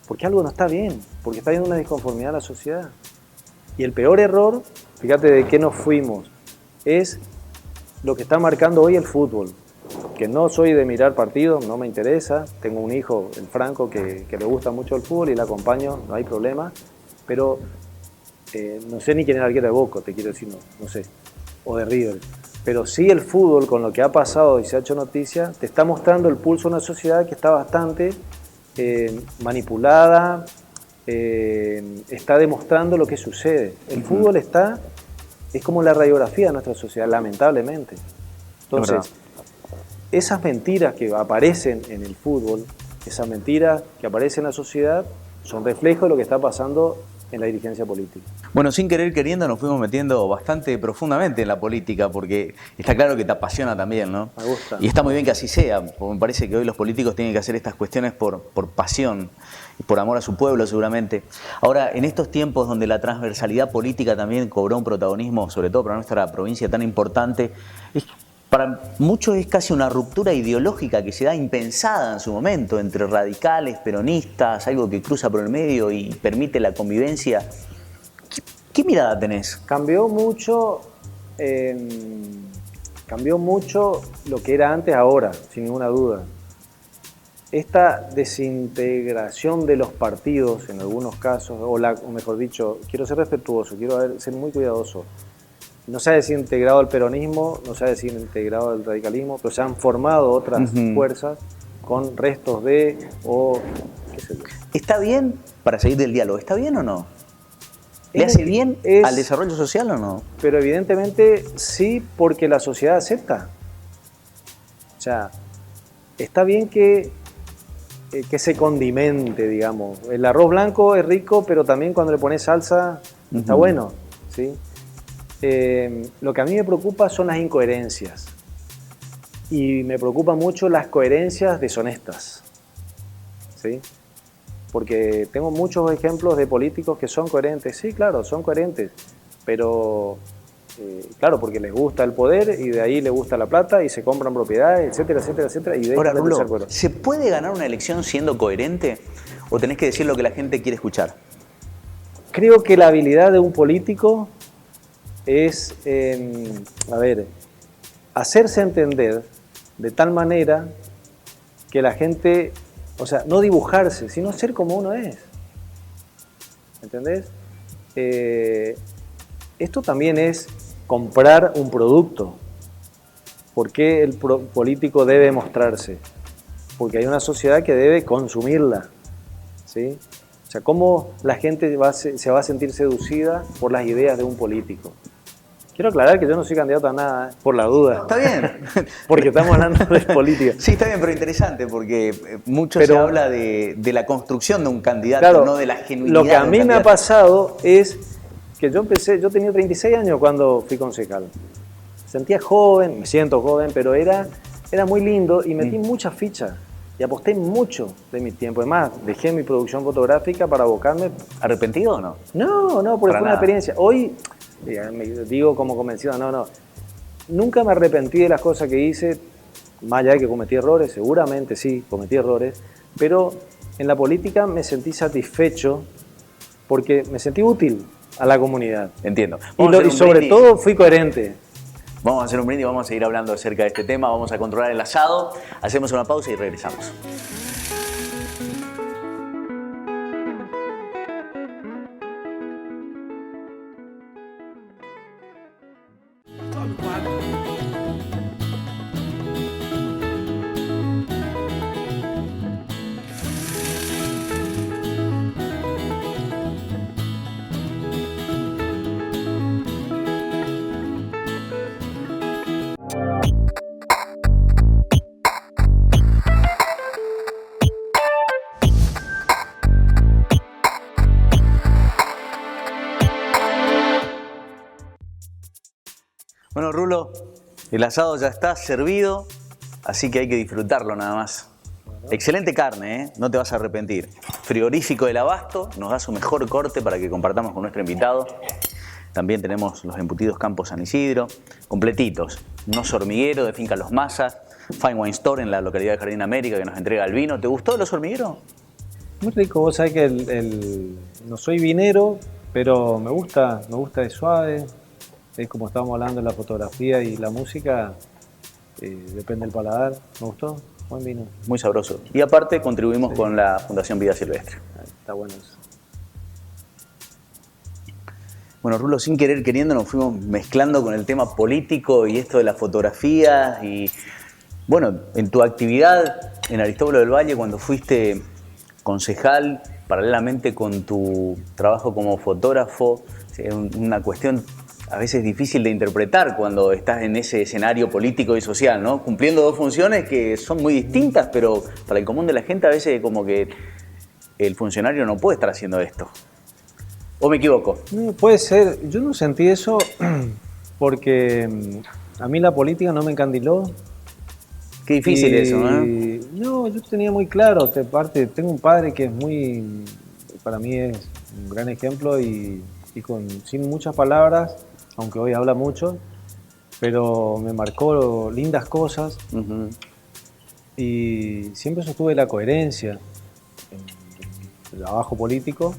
Porque algo no está bien, porque está habiendo una disconformidad en la sociedad. Y el peor error, fíjate de qué nos fuimos, es lo que está marcando hoy el fútbol. que no soy de mirar partidos, no me interesa. Tengo un hijo, el Franco, que le gusta mucho el fútbol y le acompaño, no hay problema. Pero no sé ni quién es el arquero de Boca, te quiero decir, no sé, o de River. Pero sí el fútbol, con lo que ha pasado y se ha hecho noticia, te está mostrando el pulso de una sociedad que está bastante manipulada, está demostrando lo que sucede. El fútbol es como la radiografía de nuestra sociedad, lamentablemente. Entonces, esas mentiras que aparecen en el fútbol, esas mentiras que aparecen en la sociedad, son reflejo de lo que está pasando en la dirigencia política. Bueno, sin querer queriendo nos fuimos metiendo bastante profundamente en la política, porque está claro que te apasiona también, ¿no? Me gusta. Y está muy bien que así sea, porque me parece que hoy los políticos tienen que hacer estas cuestiones por pasión y por amor a su pueblo, seguramente. Ahora, en estos tiempos donde la transversalidad política también cobró un protagonismo, sobre todo para nuestra provincia tan importante, para muchos es casi una ruptura ideológica que se da impensada en su momento entre radicales, peronistas, algo que cruza por el medio y permite la convivencia. ¿Qué mirada tenés? Cambió mucho lo que era antes ahora, sin ninguna duda. Esta desintegración de los partidos en algunos casos, o mejor dicho, quiero ser respetuoso, quiero ser muy cuidadoso. No se ha desintegrado el peronismo, no se ha desintegrado el radicalismo, pero se han formado otras fuerzas con restos qué sé yo. ¿Está bien para seguir del diálogo? ¿Está bien o no? ¿Le hace bien al desarrollo social o no? Pero evidentemente sí, porque la sociedad acepta. O sea, está bien que se condimente, digamos. El arroz blanco es rico, pero también cuando le pones salsa está bueno, ¿sí? Lo que a mí me preocupa son las incoherencias. Y me preocupan mucho las coherencias deshonestas, ¿sí? Porque tengo muchos ejemplos de políticos que son coherentes. Sí, claro, son coherentes, pero claro, porque les gusta el poder y de ahí les gusta la plata y se compran propiedades, etcétera, etcétera, etcétera. Y ahora, Rulo, ¿se puede ganar una elección siendo coherente o tenés que decir lo que la gente quiere escuchar? Creo que la habilidad de un político es, hacerse entender de tal manera que la gente, o sea, no dibujarse, sino ser como uno es. ¿Entendés? Esto también es comprar un producto. ¿Por qué el político debe mostrarse? Porque hay una sociedad que debe consumirla, ¿sí? O sea, ¿cómo la gente se va a sentir seducida por las ideas de un político? Quiero aclarar que yo no soy candidato a nada, por la duda. Está bien. Porque estamos hablando de política. Sí, está bien, pero interesante, porque mucho se habla de la construcción de un candidato, claro, no de la genuinidad. Lo que a mí me ha pasado es que yo tenía 36 años cuando fui concejal. Sentía joven, me siento joven, pero era muy lindo y metí muchas fichas. Y aposté mucho de mi tiempo. Además, dejé mi producción fotográfica para abocarme. ¿Arrepentido o no? No, porque fue una experiencia. Hoy, me digo como convencido, no. Nunca me arrepentí de las cosas que hice, más allá de que cometí errores, seguramente sí, cometí errores, pero en la política me sentí satisfecho porque me sentí útil a la comunidad. Entiendo. Y sobre todo fui coherente. Vamos a hacer un brindis, vamos a seguir hablando acerca de este tema, vamos a controlar el asado, hacemos una pausa y regresamos. Bueno, Rulo, el asado ya está servido, así que hay que disfrutarlo nada más. Excelente carne, ¿eh? No te vas a arrepentir. Frigorífico del Abasto nos da su mejor corte para que compartamos con nuestro invitado. También tenemos los embutidos Campo San Isidro, completitos. Unos hormigueros de Finca Los Mazas, Fine Wine Store en la localidad de Jardín América que nos entrega el vino. ¿Te gustó los hormigueros? Muy rico, vos sabés que no soy vinero, pero me gusta de suave. Es como estábamos hablando de la fotografía y la música, depende del paladar. ¿Me gustó? Buen vino. Muy sabroso. Y aparte contribuimos con la Fundación Vida Silvestre. Está bueno eso. Bueno, Rulo, sin querer queriendo nos fuimos mezclando con el tema político y esto de la fotografía. Y bueno, en tu actividad en Aristóbulo del Valle, cuando fuiste concejal, paralelamente con tu trabajo como fotógrafo, es una cuestión a veces difícil de interpretar cuando estás en ese escenario político y social, ¿no? Cumpliendo dos funciones que son muy distintas, pero para el común de la gente a veces como que el funcionario no puede estar haciendo esto. ¿O me equivoco? No, puede ser. Yo no sentí eso porque a mí la política no me encandiló. Qué difícil eso, ¿eh? No, yo tenía muy claro. Aparte, tengo un padre que es muy, para mí es un gran ejemplo y sin muchas palabras, aunque hoy habla mucho, pero me marcó lindas cosas. Uh-huh. Y siempre sostuve la coherencia en el trabajo político,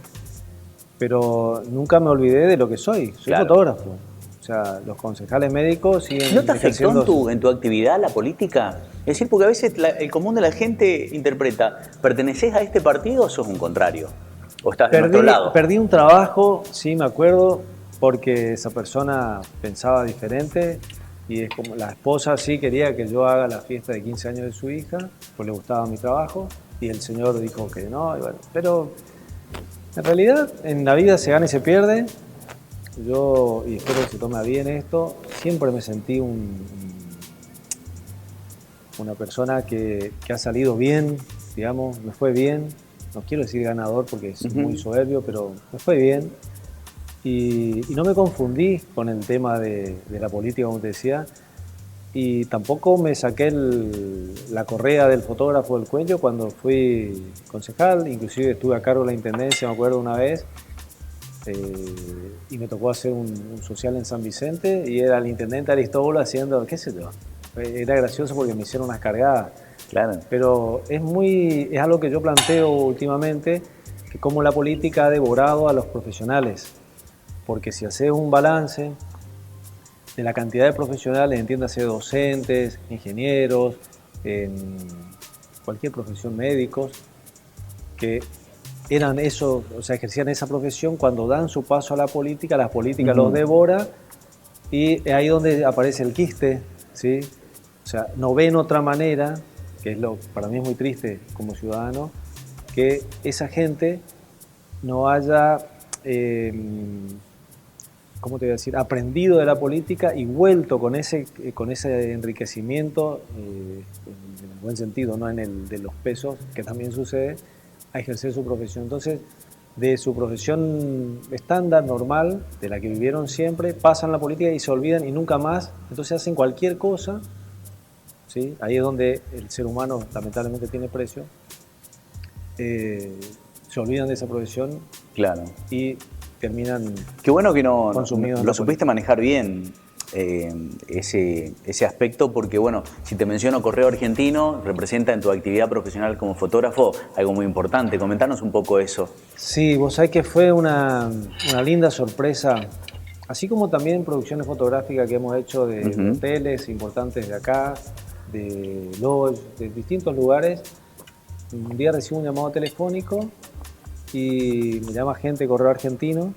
pero nunca me olvidé de lo que soy. Soy Claro. fotógrafo. O sea, los concejales médicos siguen ¿No te afectó ejerciendo en tu actividad la política? Es decir, porque a veces el común de la gente interpreta, ¿perteneces a este partido o sos un contrario? ¿O estás de nuestro lado? Perdí un trabajo, sí, me acuerdo, porque esa persona pensaba diferente y es como la esposa sí quería que yo haga la fiesta de 15 años de su hija, pues le gustaba mi trabajo y el señor dijo que no, y bueno, pero en realidad en la vida se gana y se pierde. Yo, y espero que se tome bien esto, siempre me sentí una persona que ha salido bien, digamos, me fue bien. No quiero decir ganador porque es muy soberbio, pero me fue bien. Y no me confundí con el tema de la política, como te decía. Y tampoco me saqué la correa del fotógrafo del cuello cuando fui concejal. Inclusive estuve a cargo de la intendencia, me acuerdo una vez. Y me tocó hacer un social en San Vicente y era el intendente Aristóbulo haciendo, qué sé yo. Era gracioso porque me hicieron unas cargadas. Claro. Pero es algo que yo planteo últimamente, que cómo la política ha devorado a los profesionales. Porque si haces un balance de la cantidad de profesionales, entiéndase docentes, ingenieros, en cualquier profesión, médicos, que eran eso, o sea, ejercían esa profesión, cuando dan su paso a la política los devora y es ahí donde aparece el quiste, ¿sí? O sea, no ven otra manera, que es para mí es muy triste como ciudadano, que esa gente no haya, ¿cómo te voy a decir?, aprendido de la política y vuelto con ese enriquecimiento, en el buen sentido, no en el de los pesos, que también sucede, a ejercer su profesión. Entonces, de su profesión estándar, normal, de la que vivieron siempre, pasan la política y se olvidan y nunca más. Entonces hacen cualquier cosa, ¿sí? Ahí es donde el ser humano lamentablemente tiene precio. Se olvidan de esa profesión, Claro. Y terminan. Qué bueno que no consumidos en lo la supiste manejar bien ese aspecto, porque bueno, si te menciono Correo Argentino, representa en tu actividad profesional como fotógrafo algo muy importante. Comentanos un poco eso. Sí, vos sabés que fue una linda sorpresa, así como también producciones fotográficas que hemos hecho de hoteles importantes de acá, de lodge, de distintos lugares. Un día recibo un llamado telefónico y me llama gente de Correo Argentino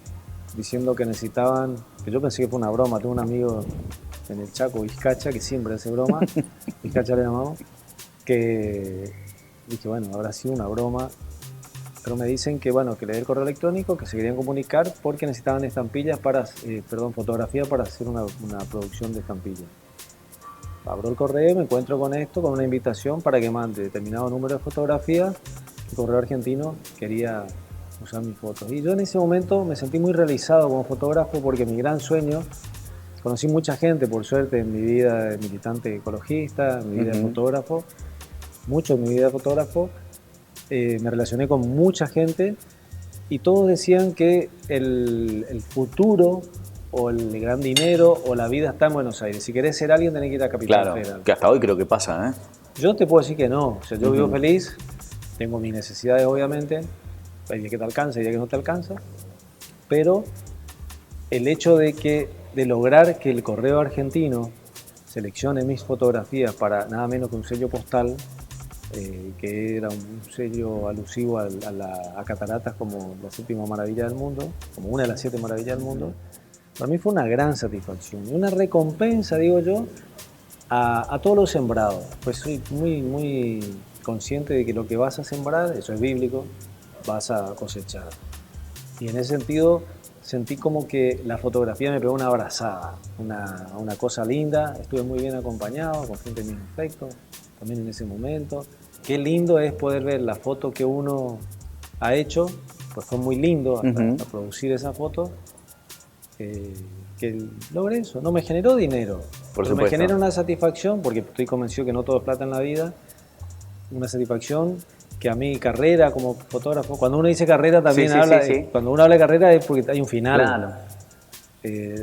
diciendo que necesitaban, que yo pensé que fue una broma. Tengo un amigo en el Chaco, Vizcacha, que siempre hace broma, Vizcacha le llamamos, que dije, bueno, habrá sido una broma, pero me dicen que bueno, que le dé el correo electrónico, que se querían comunicar porque necesitaban estampillas fotografía para hacer una producción de estampillas. Abro el correo, me encuentro con esto, con una invitación para que mande determinado número de fotografías. El Correo Argentino quería usar mis fotos. Y yo en ese momento me sentí muy realizado como fotógrafo porque mi gran sueño, conocí mucha gente por suerte en mi vida de militante ecologista, en mi vida de fotógrafo, mucho en mi vida de fotógrafo, me relacioné con mucha gente y todos decían que el futuro o el gran dinero o la vida está en Buenos Aires. Si querés ser alguien tenés que ir a Capital Claro, Federal. que hasta hoy creo que pasa, ¿eh? Yo te puedo decir que no. O sea, yo vivo feliz, tengo mis necesidades obviamente, hay día que te alcanza, hay día que no te alcanza, pero el hecho de lograr que el Correo Argentino seleccione mis fotografías para nada menos que un sello postal, que era un sello alusivo a cataratas como la 7ª maravilla del mundo, como una de las 7 maravillas del mundo, para mí fue una gran satisfacción y una recompensa, digo yo, a todo lo sembrado. Pues soy muy consciente de que lo que vas a sembrar, eso es bíblico, vas a cosechar. Y en ese sentido sentí como que la fotografía me pegó una abrazada, una cosa linda. Estuve muy bien acompañado, con gente de mi afecto, también en ese momento. Qué lindo es poder ver la foto que uno ha hecho, pues fue muy lindo hasta producir esa foto, que logré eso. No me generó dinero, pero me genera una satisfacción, porque estoy convencido que no todo es plata en la vida, una satisfacción que a mi carrera como fotógrafo, cuando uno dice carrera también cuando uno habla de carrera es porque hay un final. Claro.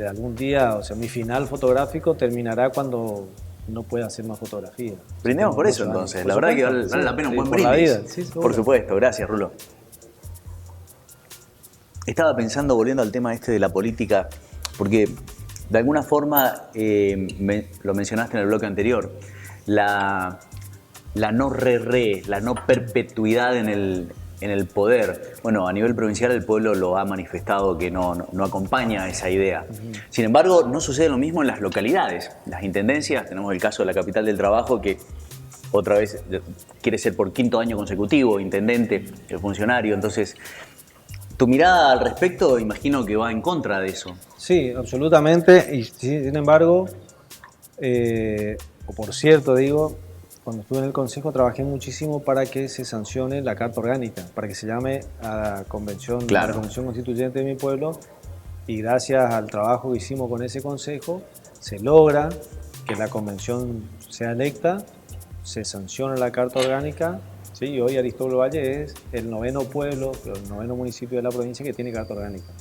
Algún día, o sea, mi final fotográfico terminará cuando no pueda hacer más fotografía. Brindemos por eso entonces, la verdad que vale la pena un buen brindis. Por supuesto, gracias Rulo. Estaba pensando, volviendo al tema este de la política, porque de alguna forma, lo mencionaste en el bloque anterior, la no la no perpetuidad en el poder. Bueno, a nivel provincial el pueblo lo ha manifestado que no acompaña esa idea. Sin embargo, no sucede lo mismo en las localidades. Las intendencias, tenemos el caso de la capital del trabajo, que otra vez quiere ser por 5º año consecutivo intendente, el funcionario. Entonces, tu mirada al respecto, imagino que va en contra de eso. Sí, absolutamente. Y sin embargo, o por cierto digo, cuando estuve en el Consejo trabajé muchísimo para que se sancione la Carta Orgánica, para que se llame a la Convención, a la Convención Constituyente de mi pueblo, y gracias al trabajo que hicimos con ese Consejo, se logra que la Convención sea electa, se sanciona la Carta Orgánica, ¿sí? Y hoy Aristóbulo Valle es el 9º pueblo, el 9º municipio de la provincia que tiene Carta Orgánica.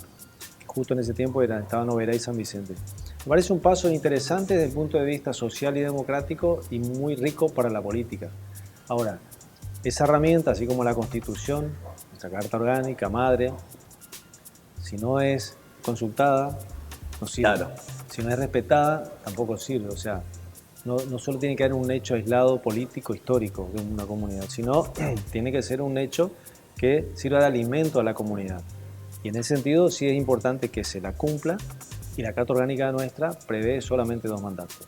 Justo en ese tiempo estaban Oberá y San Vicente. Me parece un paso interesante desde el punto de vista social y democrático y muy rico para la política. Ahora, esa herramienta, así como la Constitución, nuestra Carta Orgánica, madre, si no es consultada, no sirve. Claro. Si no es respetada, tampoco sirve. O sea, no solo tiene que haber un hecho aislado político, histórico de una comunidad, sino tiene que ser un hecho que sirva de alimento a la comunidad. Y en ese sentido sí es importante que se la cumpla, y la Carta Orgánica nuestra prevé solamente 2 mandatos.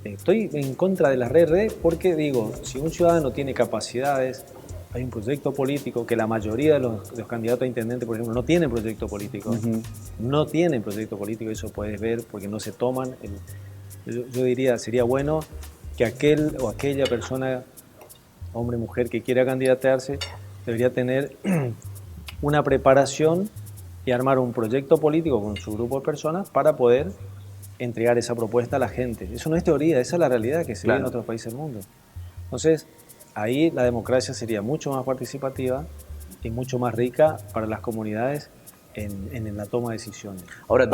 Estoy en contra de las RR porque digo, si un ciudadano tiene capacidades, hay un proyecto político, que la mayoría de los candidatos a intendente, por ejemplo, no tienen proyecto político. No tienen proyecto político, eso puedes ver porque no se toman. Yo diría, sería bueno que aquel o aquella persona, hombre o mujer, que quiera candidatearse, debería tener una preparación y armar un proyecto político con su grupo de personas para poder entregar esa propuesta a la gente. Eso no es teoría, esa es la realidad que se ve en otros países del mundo. Entonces, ahí la democracia sería mucho más participativa y mucho más rica para las comunidades en la toma de decisiones. Ahora,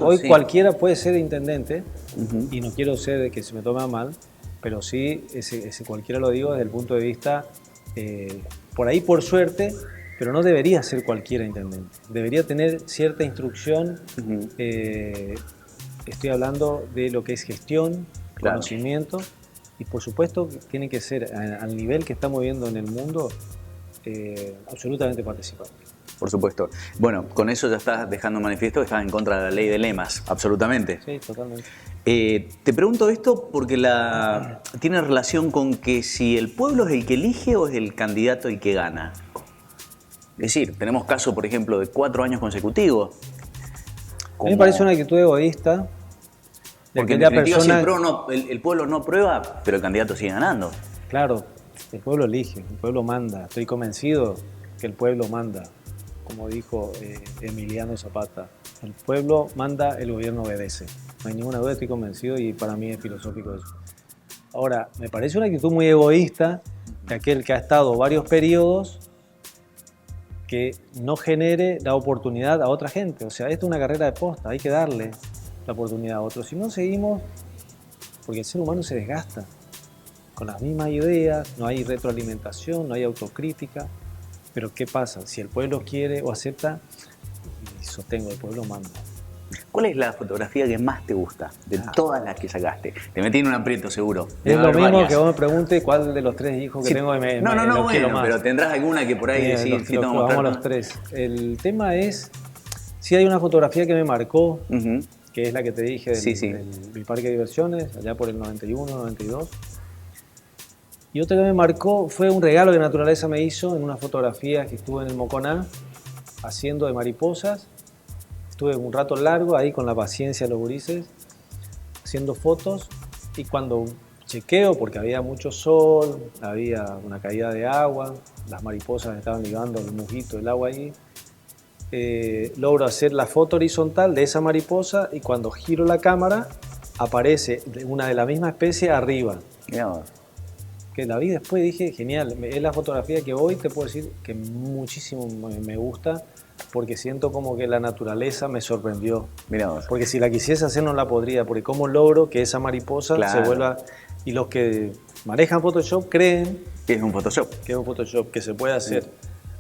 hoy cualquiera puede ser intendente, y no quiero ser que se me tome a mal, pero sí, ese cualquiera lo digo desde el punto de vista, por ahí por suerte, pero no debería ser cualquiera intendente. Debería tener cierta instrucción. Estoy hablando de lo que es gestión, conocimiento, y por supuesto tiene que ser al nivel que estamos viendo en el mundo, absolutamente participativo. Por supuesto. Bueno, con eso ya estás dejando manifiesto que estás en contra de la ley de lemas, absolutamente. Sí, totalmente. Te pregunto esto porque tiene relación con que si el pueblo es el que elige o es el candidato el que gana. Es decir, tenemos casos, por ejemplo, de 4 años consecutivos. A mí me parece una actitud egoísta. Porque en definitiva, si el pueblo no aprueba, pero el candidato sigue ganando. Claro, el pueblo elige, el pueblo manda. Estoy convencido que el pueblo manda. Como dijo Emiliano Zapata, el pueblo manda, el gobierno obedece. No hay ninguna duda, estoy convencido, y para mí es filosófico eso. Ahora, me parece una actitud muy egoísta de aquel que ha estado varios periodos que no genere la oportunidad a otra gente. O sea, esto es una carrera de posta, hay que darle la oportunidad a otros. Si no seguimos, porque el ser humano se desgasta con las mismas ideas, no hay retroalimentación, no hay autocrítica. Pero ¿qué pasa? Si el pueblo quiere o acepta, y sostengo, el pueblo manda. ¿Cuál es la fotografía que más te gusta de todas las que sacaste? Te metí en un aprieto seguro. Es Debe lo haber mismo varias. que vos me preguntes cuál de los 3 hijos que Sí. tengo No, lo quiero bueno, más. pero tendrás alguna que por ahí decís, si tengo que mostrar, vamos los 3. El tema es, si hay una fotografía que me marcó, Ujú. que es la que te dije del parque de diversiones, allá por el 91, 92. Y otra que me marcó fue un regalo que Naturaleza me hizo en una fotografía que estuve en el Moconá haciendo de mariposas. Estuve un rato largo ahí con la paciencia de los gurises, haciendo fotos, y cuando chequeo, porque había mucho sol, había una caída de agua, las mariposas estaban ligando el mojito del agua ahí, logro hacer la foto horizontal de esa mariposa y cuando giro la cámara aparece una de la misma especie arriba. Mirá vos. Que la vi después y dije, genial, es la fotografía que hoy te puedo decir que muchísimo me gusta porque siento como que la naturaleza me sorprendió. Mirá vos. Porque si la quisiese hacer no la podría, porque cómo logro que esa mariposa Claro. se vuelva... Y los que manejan Photoshop creen ¿Qué es un Photoshop? que es un Photoshop, que se puede hacer.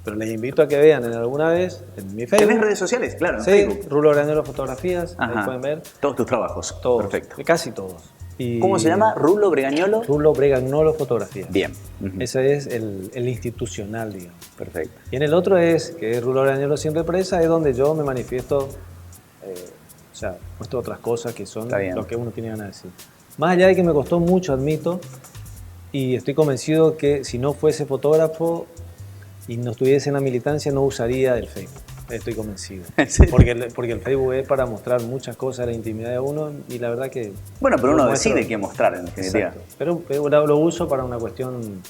Pero les invito a que vean en alguna vez en mi Facebook. ¿Tenés redes sociales? Claro, en Sí, Facebook. Rulo Braganelo Fotografías, ahí Ajá. pueden ver. Todos tus trabajos. Todos, Perfecto. casi todos. Y ¿Cómo se llama? ¿Rulo Bregañolo? Rulo Bregagnolo Fotografías. Bien. Ujú. Ese es el institucional, digamos. Perfecto. Y en el otro que es Rulo Braganelo Sin Represa, es donde yo me manifiesto, o sea, muestro otras cosas que son Está bien. lo que uno tiene ganas de decir. Más allá de que me costó mucho, admito, y estoy convencido que si no fuese fotógrafo y no estuviese en la militancia, no usaría el Facebook. Estoy convencido. ¿En serio? Porque el Facebook es para mostrar muchas cosas de la intimidad de uno y la verdad que... Bueno, pero lo uno muestro. decide qué mostrar, en definitiva. Exacto. Pero lo uso para una cuestión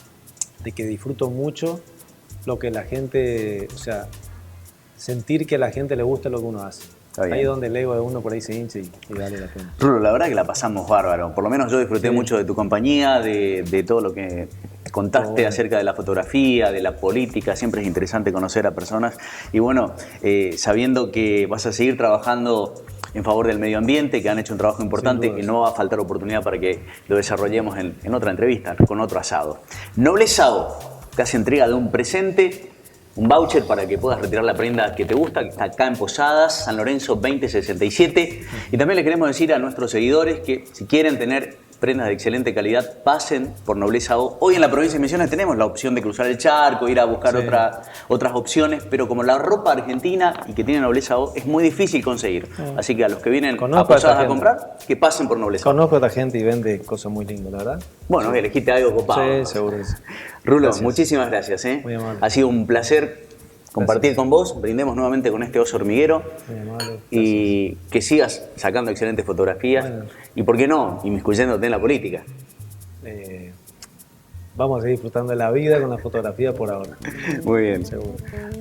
de que disfruto mucho lo que la gente, o sea, sentir que a la gente le gusta lo que uno hace. Está bien. Ahí es donde el ego de uno por ahí se hincha y vale la pena. Rulo, la verdad que la pasamos bárbaro. Por lo menos yo disfruté Sí. mucho de tu compañía, de todo lo que contaste Bueno. acerca de la fotografía, de la política. Siempre es interesante conocer a personas. Y bueno, sabiendo que vas a seguir trabajando en favor del medio ambiente, que han hecho un trabajo importante, duda. que no va a faltar oportunidad para que lo desarrollemos en otra entrevista, con otro asado. Noble Asado te hace entrega de un presente, un voucher para que puedas retirar la prenda que te gusta, que está acá en Posadas, San Lorenzo 2067. Y también le queremos decir a nuestros seguidores que si quieren tener prendas de excelente calidad, pasen por Nobleza O. Hoy en la provincia de Misiones tenemos la opción de cruzar el charco, ir a buscar Sí. otras opciones, pero como la ropa argentina y que tiene Nobleza O es muy difícil conseguir. Así que a los que vienen Conozco a Posadas a a esta comprar, que pasen por Nobleza O. Conozco a esta gente y vende cosas muy lindas, la verdad. Bueno, elegiste algo copado. Sí, seguro que sí. Rulo, Gracias. muchísimas gracias. Muy amable. Ha sido un placer compartir con vos. Brindemos nuevamente con este oso hormiguero. Muy amable. Y que sigas sacando excelentes fotografías. Bueno. Y por qué no, inmiscuyéndote en la política. Vamos a seguir disfrutando de la vida con la fotografía por ahora. Muy bien. Seguro.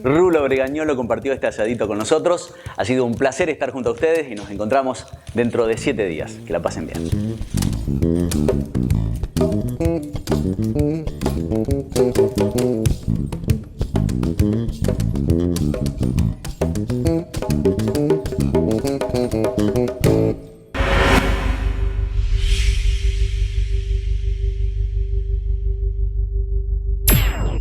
Rulo Bregañolo compartió este asadito con nosotros. Ha sido un placer estar junto a ustedes y nos encontramos dentro de 7 días. Que la pasen bien.